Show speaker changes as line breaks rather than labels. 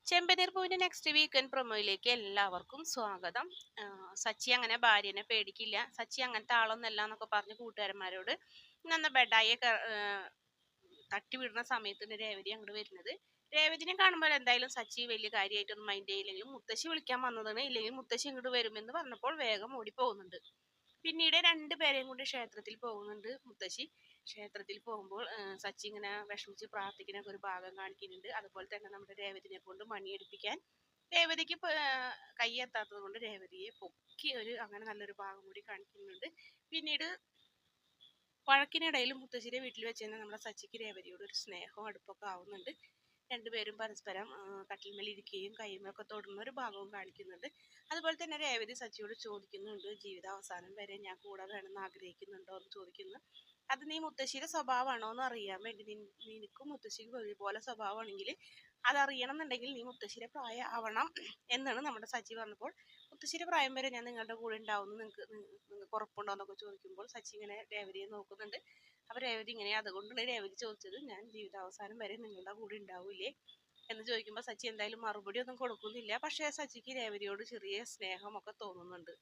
ചെമ്പനീർ പൂവിന്റെ next weekend പ്രൊമോയിലേക്ക് എല്ലാവർക്കും സ്വാഗതം. സച്ചി അങ്ങനെ ഭാര്യനെ പേടിക്കില്ല, സച്ചി അങ്ങനത്തെ ആളൊന്നല്ല എന്നൊക്കെ പറഞ്ഞ് കൂട്ടുകാരന്മാരോട് നന്ന ബെഡായി തട്ടി വിടുന്ന സമയത്താണ് രേവതി അങ്ങോട്ട് വരുന്നത്. രേവതിനെ കാണുമ്പോൾ എന്തായാലും സച്ചി വലിയ കാര്യമായിട്ടൊന്നും മൈൻഡ് ചെയ്യില്ലെങ്കിലും മുത്തശ്ശി വിളിക്കാൻ വന്നതാണ്, ഇല്ലെങ്കിൽ മുത്തശ്ശി ഇങ്ങോട്ട് വരുമെന്ന് പറഞ്ഞപ്പോൾ വേഗം ഓടി പോകുന്നുണ്ട്. പിന്നീട് രണ്ടുപേരെയും കൊണ്ട് ക്ഷേത്രത്തിൽ പോകുന്നുണ്ട് മുത്തശ്ശി. ക്ഷേത്രത്തിൽ പോകുമ്പോൾ സച്ചി ഇങ്ങനെ വിഷമിച്ച് പ്രാർത്ഥിക്കുന്ന ഒരു ഭാഗം കാണിക്കുന്നുണ്ട്. അതുപോലെ തന്നെ നമ്മുടെ രേവതിനെ കൊണ്ട് മണിയടിപ്പിക്കാൻ രേവതിക്ക് കൈ എത്താത്തത് കൊണ്ട് രേവതിയെ പൊക്കി അങ്ങനെ നല്ലൊരു ഭാഗം കൂടി കാണിക്കുന്നുണ്ട്. പിന്നീട് വഴക്കിനിടയിൽ മുത്തശ്ശിയുടെ വീട്ടിൽ വെച്ച് തന്നെ നമ്മുടെ സച്ചിക്ക് രേവതിയോട് ഒരു സ്നേഹവും അടുപ്പൊക്കെ ആവുന്നുണ്ട്. രണ്ടുപേരും പരസ്പരം കട്ടിൽമേൽ ഇരിക്കുകയും കൈമൊക്കെ തൊടുന്ന ഒരു ഭാഗവും കാണിക്കുന്നുണ്ട്. അതുപോലെ തന്നെ രേവതി സച്ചിയോട് ചോദിക്കുന്നുണ്ട്, ജീവിതാവസാനം വരെ ഞാൻ കൂടെ വേണമെന്ന് ആഗ്രഹിക്കുന്നുണ്ടോ എന്ന് ചോദിക്കുന്നു. അത് നീ മുത്തശ്ശിയുടെ സ്വഭാവമാണോ എന്ന് അറിയാൻ വേണ്ടി നിനക്കും മുത്തശ്ശിക്ക് ഒരുപോലെ സ്വഭാവമാണെങ്കിൽ അതറിയണം എന്നുണ്ടെങ്കിൽ നീ മുത്തശ്ശിയുടെ പ്രായം ആവണം എന്നാണ് നമ്മുടെ സച്ചി പറഞ്ഞപ്പോൾ, മുത്തശ്ശിയുടെ പ്രായം വരെ ഞാൻ നിങ്ങളുടെ കൂടെ ഉണ്ടാവും നിങ്ങൾക്ക് ഉറപ്പുണ്ടോ എന്നൊക്കെ ചോദിക്കുമ്പോൾ സച്ചി ഇങ്ങനെ രേവതിയെ നോക്കുന്നുണ്ട്. അപ്പൊ രേവതി ഇങ്ങനെ, അതുകൊണ്ടാണ് രേവതി ചോദിച്ചത് ഞാൻ ജീവിതാവസാനം വരെ നിങ്ങളുടെ കൂടെ ഉണ്ടാവില്ലേ എന്ന് ചോദിക്കുമ്പോൾ സച്ചി എന്തായാലും മറുപടി ഒന്നും കൊടുക്കുന്നില്ല. പക്ഷേ സച്ചിക്ക് രേവതിയോട് ചെറിയ സ്നേഹമൊക്കെ തോന്നുന്നുണ്ട്.